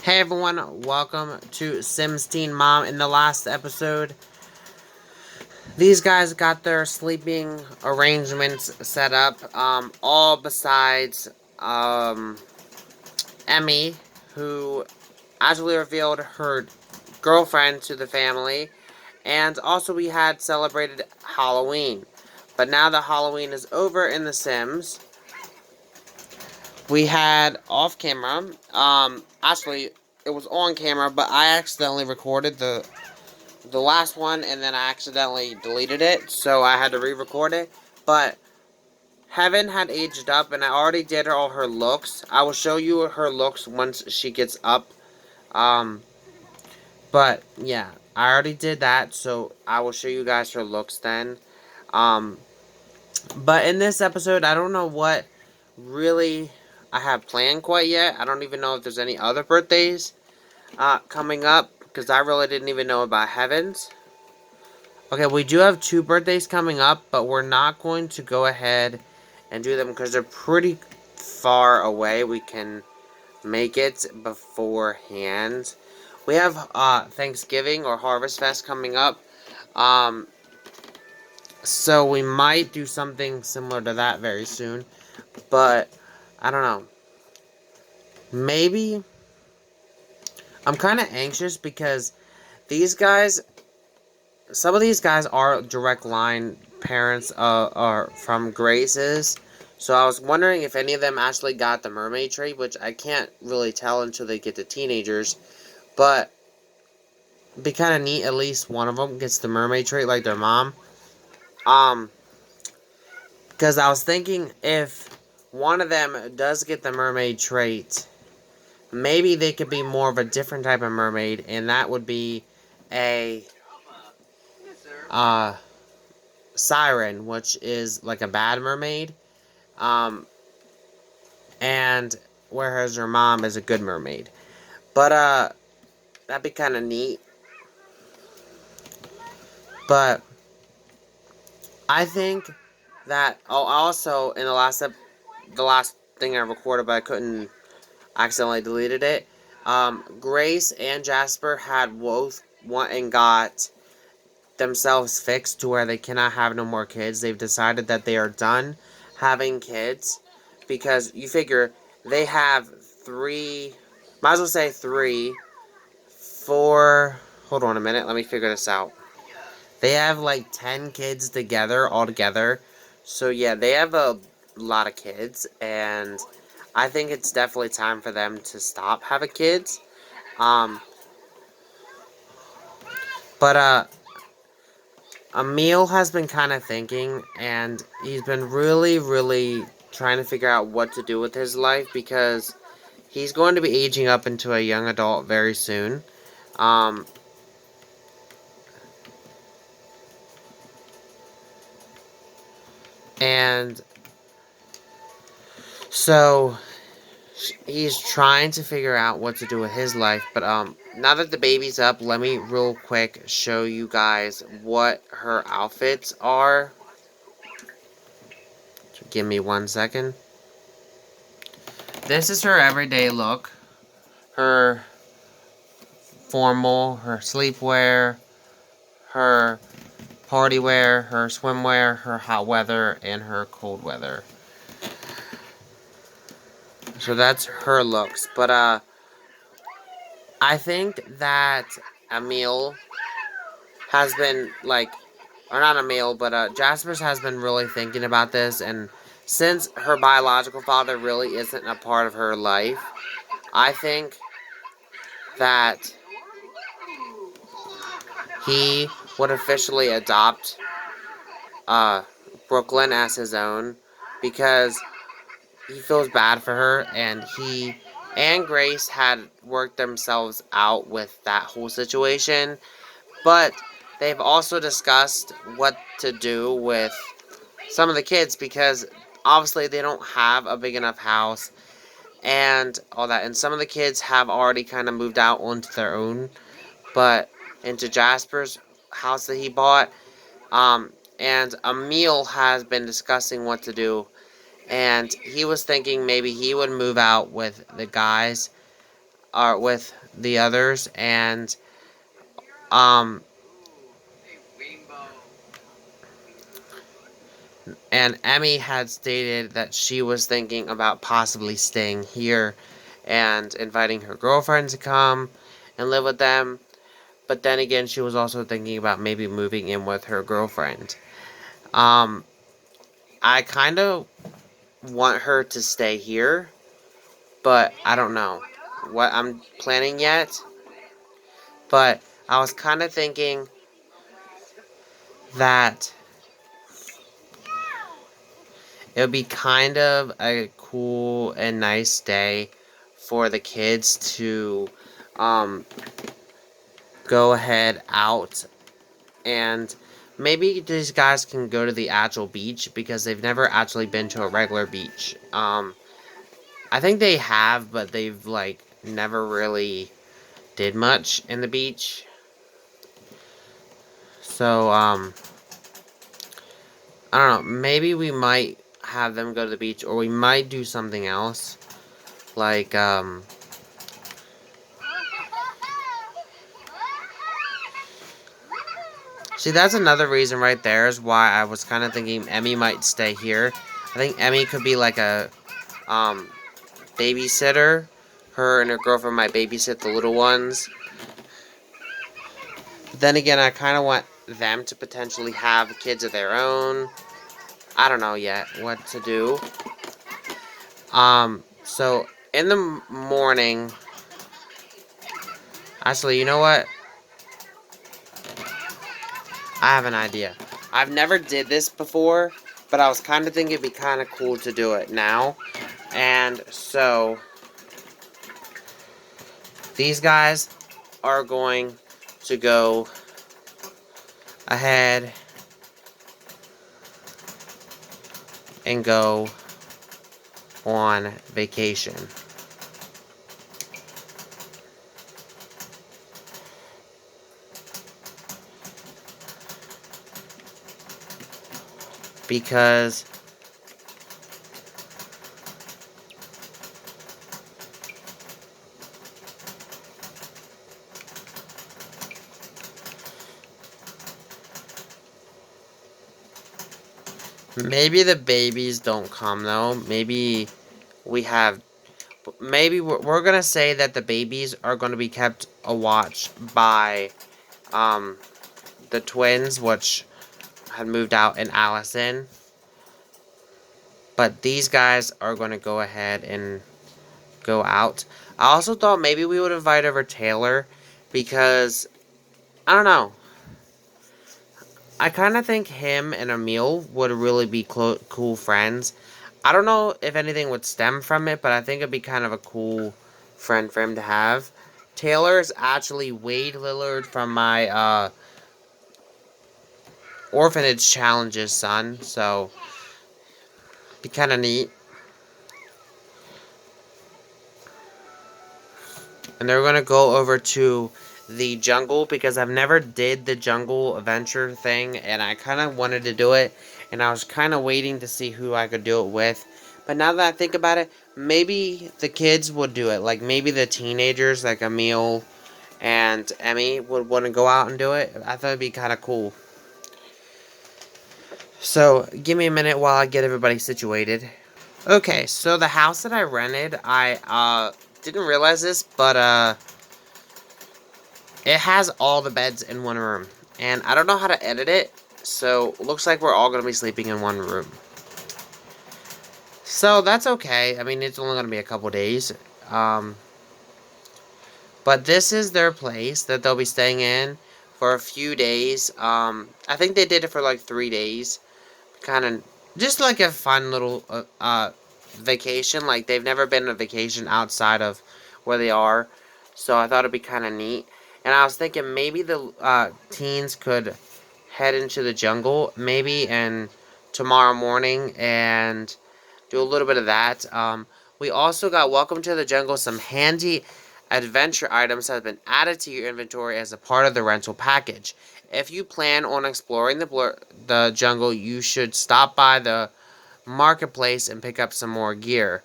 Hey everyone, welcome to Sims Teen Mom. In the last episode, these guys got their sleeping arrangements set up, all besides Emmy, who actually revealed her girlfriend to the family, and also we had celebrated Halloween. But now that Halloween is over in The Sims, we had off camera, actually it was on camera, but I accidentally recorded the last one, and then I accidentally deleted it, so I had to re-record it. But Heaven had aged up, and I already did all her looks. I will show you her looks once she gets up. Um, but yeah, I already did that, so I will show you guys her looks then. Um, but in this episode, I don't know what really I have planned quite yet. I don't even know if there's any other birthdays coming up, because I really didn't even know about Heaven's. Okay, we do have 2 birthdays coming up, but we're not going to go ahead and do them because they're pretty far away. We can make it beforehand. We have Thanksgiving or Harvest Fest coming up. So we might do something similar to that very soon. But, I don't know. Maybe. I'm kind of anxious because these guys, some of these guys are direct line parents are from Grace's. So I was wondering if any of them actually got the mermaid trait, which I can't really tell until they get to teenagers. But it'd be kind of neat, at least one of them gets the mermaid trait like their mom. Because I was thinking if one of them does get the mermaid trait, maybe they could be more of a different type of mermaid, and that would be a siren, which is like a bad mermaid. And whereas her mom is a good mermaid. But that'd be kind of neat. But I think that also in the last thing I recorded, but I couldn't accidentally deleted it. Grace and Jasper had both went and got themselves fixed to where they cannot have no more kids. They've decided that they are done having kids because you figure they have 3, might as well say 3, 4. Hold on a minute, let me figure this out. They have like 10 kids together, all together. So yeah, they have a lot of kids, and I think it's definitely time for them to stop having kids. Um, but Emil has been kind of thinking, and he's been really, really trying to figure out what to do with his life because he's going to be aging up into a young adult very soon. Um, and so he's trying to figure out what to do with his life. But now that the baby's up, let me real quick show you guys what her outfits are. Give me 1 second. This is her everyday look. Her formal, her sleepwear, her party wear, her swimwear, her hot weather, and her cold weather. So that's her looks. But I think that Emil has been like, or not Emil, but Jasper's has been really thinking about this, and since her biological father really isn't a part of her life, I think that he would officially adopt Brooklyn as his own because he feels bad for her, and he and Grace had worked themselves out with that whole situation, but they've also discussed what to do with some of the kids because obviously they don't have a big enough house and all that, and some of the kids have already kind of moved out onto their own, but into Jasper's house that he bought. And Emil has been discussing what to do, and he was thinking maybe he would move out with the guys with the others, um and Emmy had stated that she was thinking about possibly staying here and inviting her girlfriend to come and live with them. But then again, she was also thinking about maybe moving in with her girlfriend. Um, I kind of want her to stay here, but I don't know what I'm planning yet. But I was kind of thinking that it would be kind of a cool and nice day for the kids to um, go ahead out, and maybe these guys can go to the actual beach because they've never actually been to a regular beach. I think they have, but they've like never really did much in the beach. So I don't know, maybe we might have them go to the beach, or we might do something else. Like, see, that's another reason right there is why I was kind of thinking Emmy might stay here. I think Emmy could be like a, um, babysitter. Her and her girlfriend might babysit the little ones. But then again, I kind of want them to potentially have kids of their own. I don't know yet what to do. So in the morning, actually, you know what? I have an idea. I've never did this before, but I was kind of thinking it'd be kind of cool to do it now. And so these guys are going to go ahead and go on vacation. Because maybe the babies don't come though. Maybe we have. Maybe we're gonna say that the babies are gonna be kept a watch by the twins, which had moved out in Allison. But these guys are gonna go ahead and go out. I also thought maybe we would invite over Taylor because I don't know. I kind of think him and Emil would really be cool friends. I don't know if anything would stem from it, but I think it'd be kind of a cool friend for him to have. Taylor is actually Wade Lillard from my orphanage challenges son, so be kind of neat. And they're gonna go over to the jungle because I've never did the jungle adventure thing, and I kind of wanted to do it, and I was kind of waiting to see who I could do it with. But now that I think about it, maybe the kids would do it. Like maybe the teenagers, like Emil and Emmy, would want to go out and do it. I thought it'd be kind of cool. So give me a minute while I get everybody situated. Okay, so the house that I rented, I didn't realize this, but it has all the beds in one room. And I don't know how to edit it, so it looks like we're all going to be sleeping in one room. So that's okay. I mean, it's only going to be a couple days. But this is their place that they'll be staying in for a few days. I think they did it for like 3 days. Kind of just like a fun little vacation. Like they've never been on a vacation outside of where they are. So I thought it'd be kind of neat. And I was thinking maybe the teens could head into the jungle maybe and tomorrow morning and do a little bit of that. We also got Welcome to the Jungle, some handy adventure items have been added to your inventory as a part of the rental package. If you plan on exploring the jungle, you should stop by the marketplace and pick up some more gear.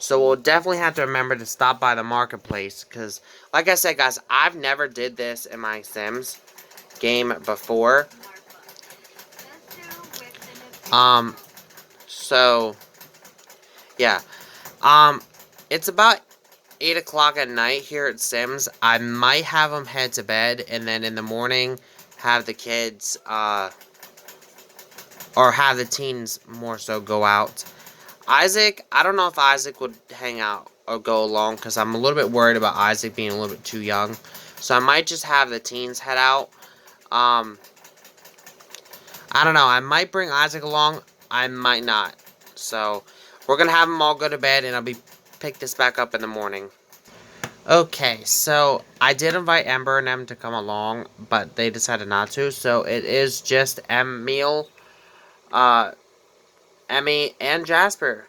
So we'll definitely have to remember to stop by the marketplace. Because, like I said, guys, I've never did this in my Sims game before. So, yeah. It's about 8 o'clock at night here at Sims. I might have them head to bed, and then in the morning, have the kids, or have the teens more so go out. Isaac, I don't know if Isaac would hang out or go along, because I'm a little bit worried about Isaac being a little bit too young. So I might just have the teens head out. I don't know. I might bring Isaac along. I might not. So we're going to have them all go to bed, and I'll be pick this back up in the morning. Okay, so I did invite Ember and them to come along, but they decided not to. So it is just Emil, Emmy, and Jasper.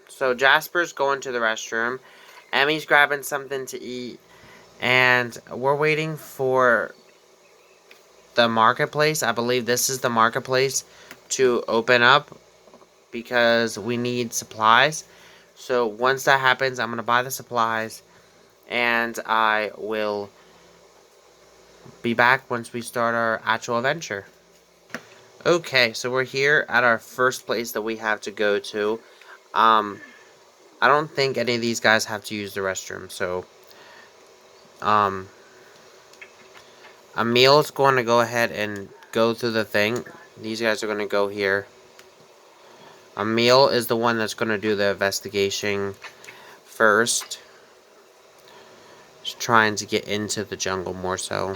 So Jasper's going to the restroom. Emmy's grabbing something to eat. And we're waiting for the marketplace. I believe this is the marketplace to open up because we need supplies. So once that happens, I'm going to buy the supplies. And I will be back once we start our actual adventure. Okay, so we're here at our first place that we have to go to. I don't think any of these guys have to use the restroom, so Emil's going to go ahead and go through the thing. These guys are going to go here. Emil is the one that's going to do the investigation first. Just trying to get into the jungle more so.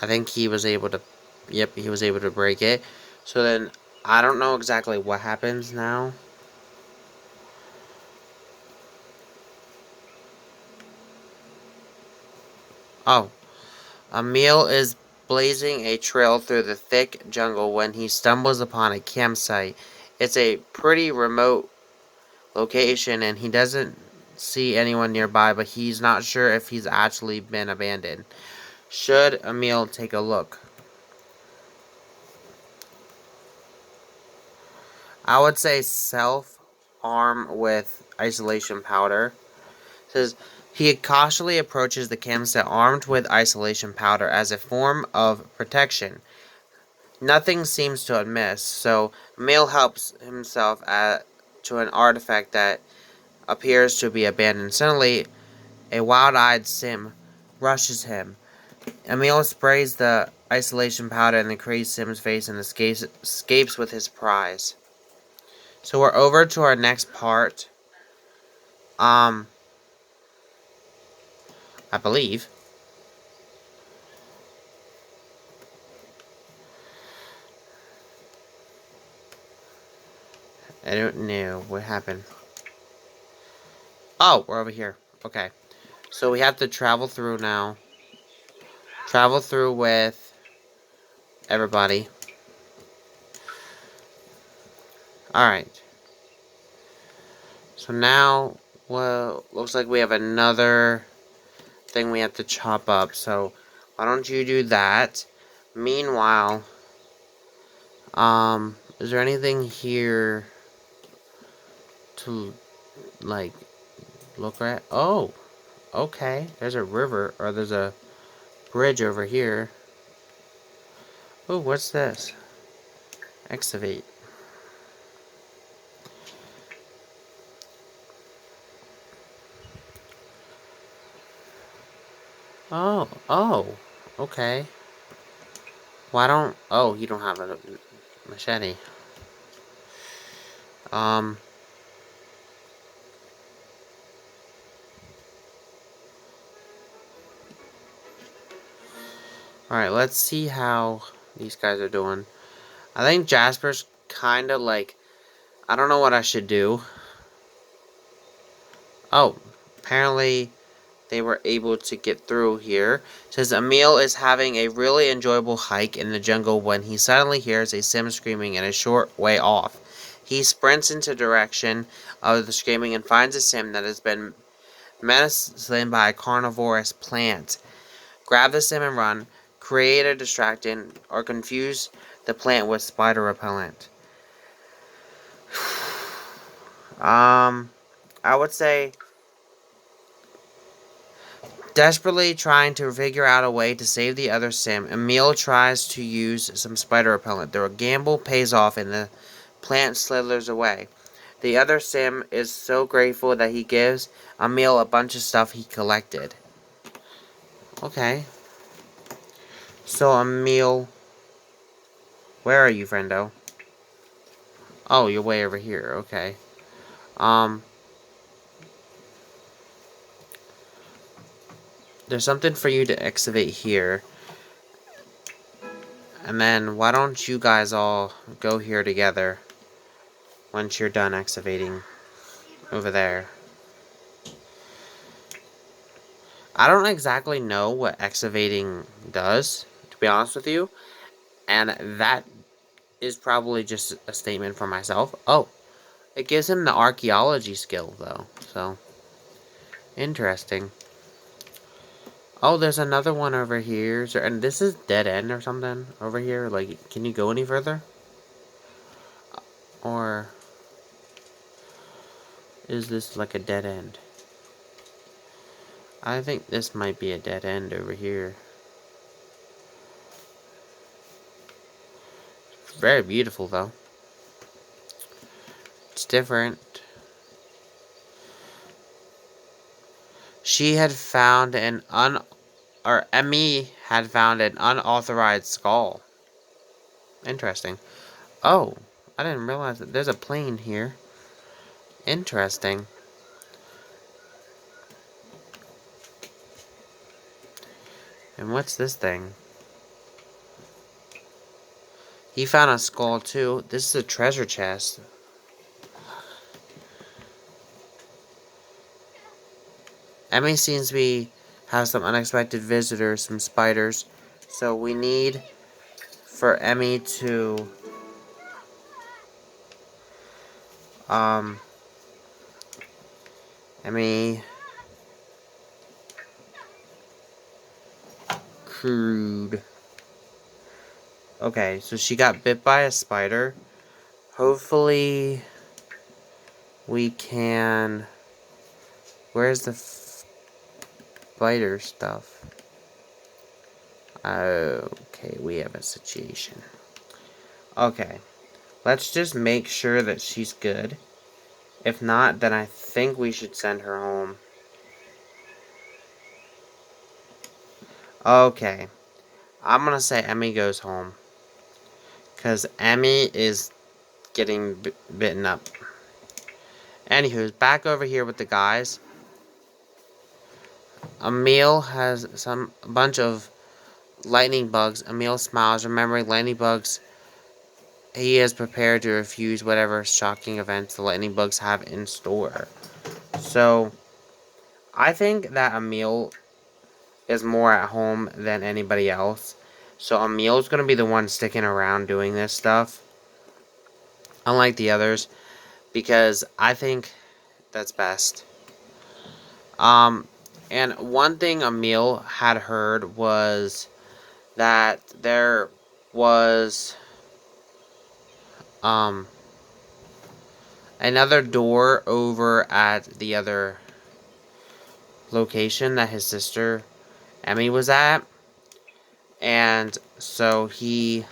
I think he was able to, yep, he was able to break it. So then, I don't know exactly what happens now. Oh, Emil is blazing a trail through the thick jungle when he stumbles upon a campsite. It's a pretty remote location and he doesn't see anyone nearby, but he's not sure if he's actually been abandoned. Should Emil take a look? I would say self-arm with isolation powder. It says he cautiously approaches the campsite armed with isolation powder as a form of protection. Nothing seems to amiss, so Emil helps himself to an artifact that appears to be abandoned. Suddenly, a wild-eyed Sim rushes him. Emil sprays the isolation powder in the crazed Sim's face and escapes with his prize. So we're over to our next part. I believe. I don't know what happened. Oh, we're over here. Okay. So we have to travel through now. Travel through with everybody. Alright. So now, well, looks like we have another thing we have to chop up. So, why don't you do that? Meanwhile, is there anything here to, like, look at? Oh, okay. There's a river, or there's a bridge over here. Oh, what's this? Excavate. Oh, okay. Why don't, oh, you don't have a machete. Alright, let's see how these guys are doing. I think Jasper's kind of like, I don't know what I should do. Oh, apparently they were able to get through here. It says Emil is having a really enjoyable hike in the jungle when he suddenly hears a Sim screaming in a short way off. He sprints into direction of the screaming and finds a sim that has been menaced by a carnivorous plant. Grab the sim and run, create a distraction, or confuse the plant with spider repellent. I would say desperately trying to figure out a way to save the other sim, Emil tries to use some spider repellent. The gamble pays off and the plant slithers away. The other sim is so grateful that he gives Emil a bunch of stuff he collected. Okay. So Emil, where are you, friendo? Oh, you're way over here. Okay. Um, there's something for you to excavate here. And then why don't you guys all go here together once you're done excavating over there. I don't exactly know what excavating does, to be honest with you. And that is probably just a statement for myself. Oh, it gives him the archaeology skill, though. So, interesting. Oh, there's another one over here. And this is dead end or something over here. Like, can you go any further? Or is this like a dead end? I think this might be a dead end over here. Very beautiful, though. It's different. She had found Emmy had found an unauthorized skull. Interesting. Oh, I didn't realize that there's a plane here. Interesting. And what's this thing? He found a skull too. This is a treasure chest. Emmy seems to have some unexpected visitors, some spiders. So we need for Emmy to Emmy crude. Okay, so she got bit by a spider. Hopefully we can... Where's the spider stuff? Okay, we have a situation. Okay, let's just make sure that she's good. If not, then I think we should send her home. Okay, I'm gonna say Emmy goes home. Because Emmy is getting bitten up. Anywho, back over here with the guys. Emil has a bunch of lightning bugs. Emil smiles, remembering lightning bugs. He is prepared to refuse whatever shocking events the lightning bugs have in store. So, I think that Emil is more at home than anybody else. So Emil's going to be the one sticking around doing this stuff. Unlike the others. Because I think that's best. And one thing Emil had heard was that there was another door over at the other location that his sister Emmy was at. And so he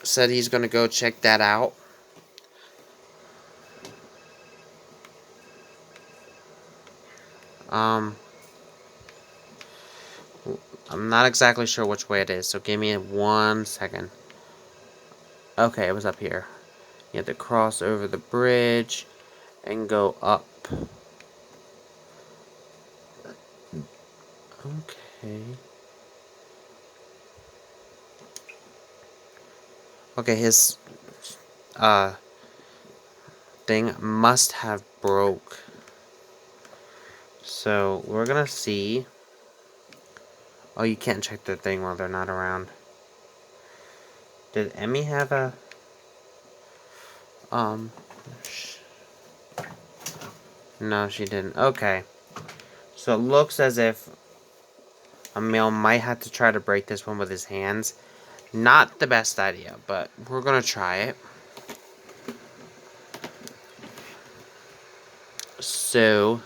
said he's going to go check that out. I'm not exactly sure which way it is, so give me 1 second. Okay, it was up here. You have to cross over the bridge and go up. Okay. Okay, his thing must have broke. So we're gonna see. Oh, you can't check their thing while they're not around. Did Emmy have a... Um... No, she didn't. Okay. So it looks as if Emil might have to try to break this one with his hands. Not the best idea, but we're gonna try it. So,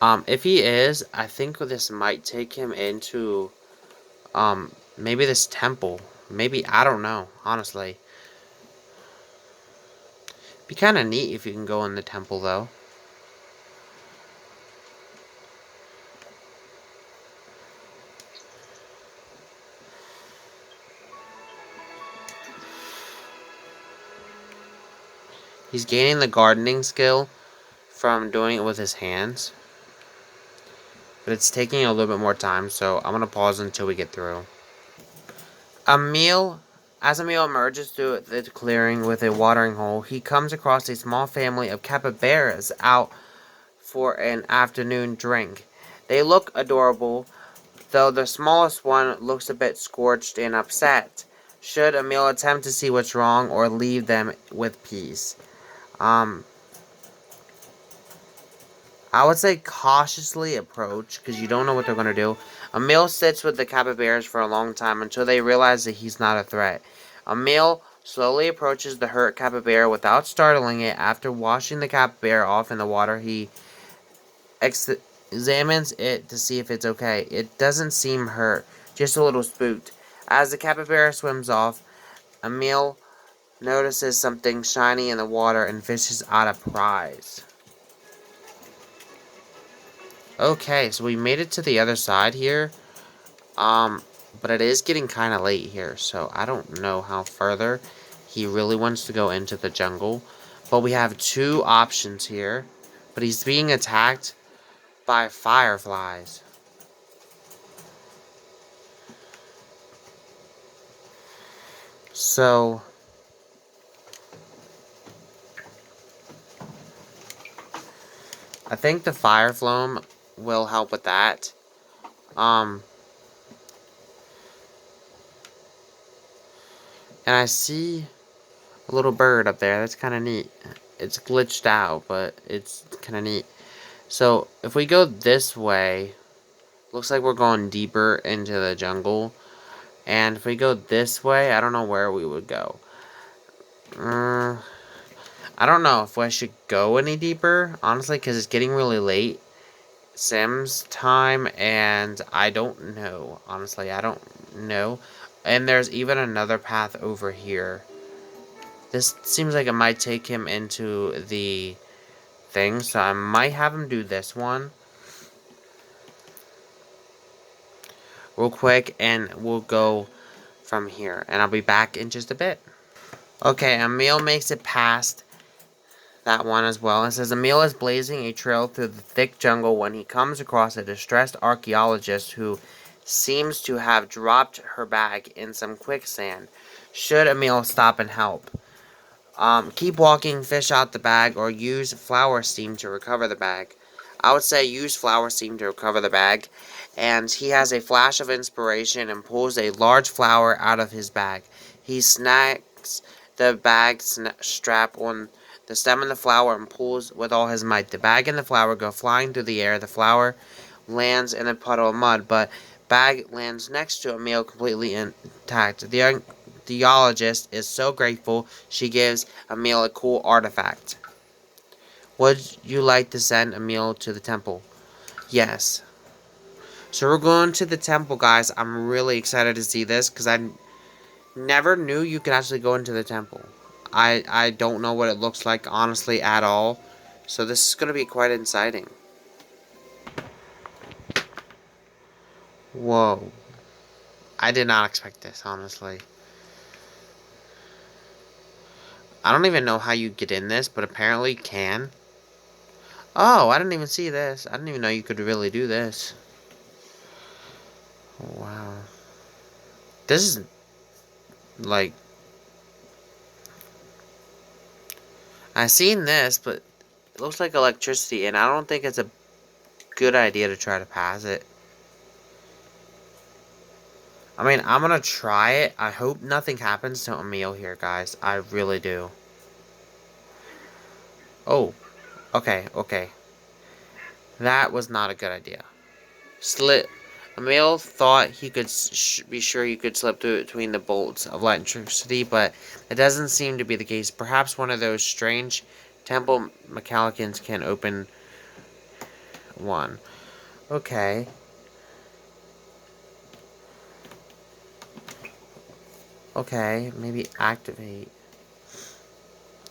if he is, I think this might take him into, maybe this temple. Maybe, I don't know, honestly. Be kind of neat if you can go in the temple, though. He's gaining the gardening skill from doing it with his hands. But it's taking a little bit more time, so I'm going to pause until we get through. As Emil emerges through the clearing with a watering hole, he comes across a small family of capybaras out for an afternoon drink. They look adorable, though the smallest one looks a bit scorched and upset. Should Emil attempt to see what's wrong or leave them with peace? I would say cautiously approach, because you don't know what they're going to do. Emil sits with the capybaras for a long time until they realize that he's not a threat. Emil slowly approaches the hurt capybara without startling it. After washing the capybara off in the water, he examines it to see if it's okay. It doesn't seem hurt, just a little spooked. As the capybara swims off, Emil notices something shiny in the water and fishes out a prize. Okay, so we made it to the other side here. But it is getting kind of late here, so I don't know how further he really wants to go into the jungle. But we have two options here. But he's being attacked by fireflies. So I think the fire flame will help with that. And I see a little bird up there. That's kind of neat. It's glitched out, but it's kind of neat. So if we go this way, looks like we're going deeper into the jungle. And if we go this way, I don't know where we would go. I don't know if I should go any deeper, honestly, because it's getting really late. Sims time, and I don't know. Honestly, I don't know. And there's even another path over here. This seems like it might take him into the thing, so I might have him do this one real quick, and we'll go from here. And I'll be back in just a bit. Okay, Emil makes it past that one as well. It says Emil is blazing a trail through the thick jungle when he comes across a distressed archaeologist who seems to have dropped her bag in some quicksand. Should Emil stop and help? Keep walking, fish out the bag, or use flower steam to recover the bag. I would say use flower steam to recover the bag. And he has a flash of inspiration and pulls a large flower out of his bag. He snags the bag strap on the stem of the flower and pulls with all his might. The bag and the flower go flying through the air. The flower lands in a puddle of mud, but bag lands next to Emil completely intact. The archaeologist is so grateful she gives Emil a cool artifact. Would you like to send Emil to the temple? Yes. So we're going to the temple, guys. I'm really excited to see this because I never knew you could actually go into the temple. I don't know what it looks like, honestly, at all. So this is going to be quite exciting. Whoa. I did not expect this, honestly. I don't even know how you get in this, but apparently you can. Oh, I didn't even see this. I didn't even know you could really do this. Wow. This is, like... I've seen this, but it looks like electricity, and I don't think it's a good idea to try to pass it. I mean, I'm gonna try it. I hope nothing happens to Emil here, guys. I really do. Oh, okay, okay. That was not a good idea. Slip. Emil thought he could be sure he could slip through between the bolts of electricity, but it doesn't seem to be the case. Perhaps one of those strange temple mechanicans can open one. Okay. Okay, maybe activate.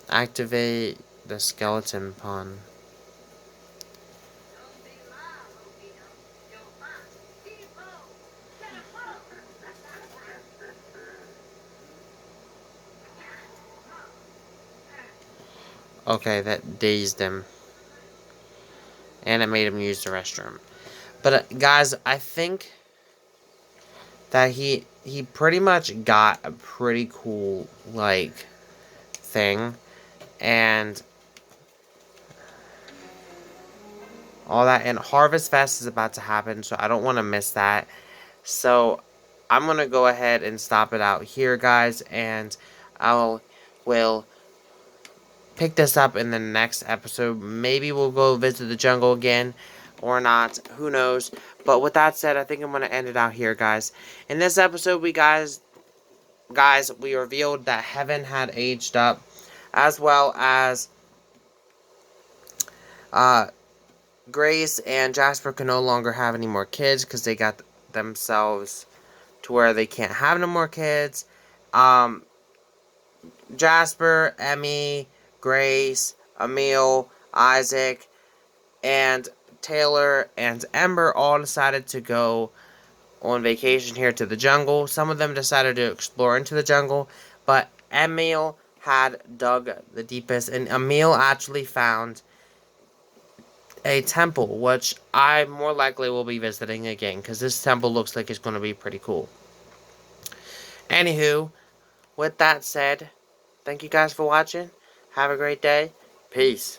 Activate the skeleton pun. Okay, that dazed him. And it made him use the restroom. But guys, I think that he pretty much got a pretty cool, like, thing. And all that. And Harvest Fest is about to happen, so I don't want to miss that. So I'm going to go ahead and stop it out here, guys. And will pick this up in the next episode. Maybe we'll go visit the jungle again or not. Who knows? But with that said, I think I'm going to end it out here, guys. In this episode, we revealed that Heaven had aged up, as well as Grace and Jasper can no longer have any more kids because they got themselves to where they can't have no more kids. Jasper, Emmy, Grace, Emil, Isaac, and Taylor and Ember all decided to go on vacation here to the jungle. Some of them decided to explore into the jungle, but Emil had dug the deepest, and Emil actually found a temple, which I more likely will be visiting again, because this temple looks like it's going to be pretty cool. Anywho, with that said, thank you guys for watching. Have a great day. Peace.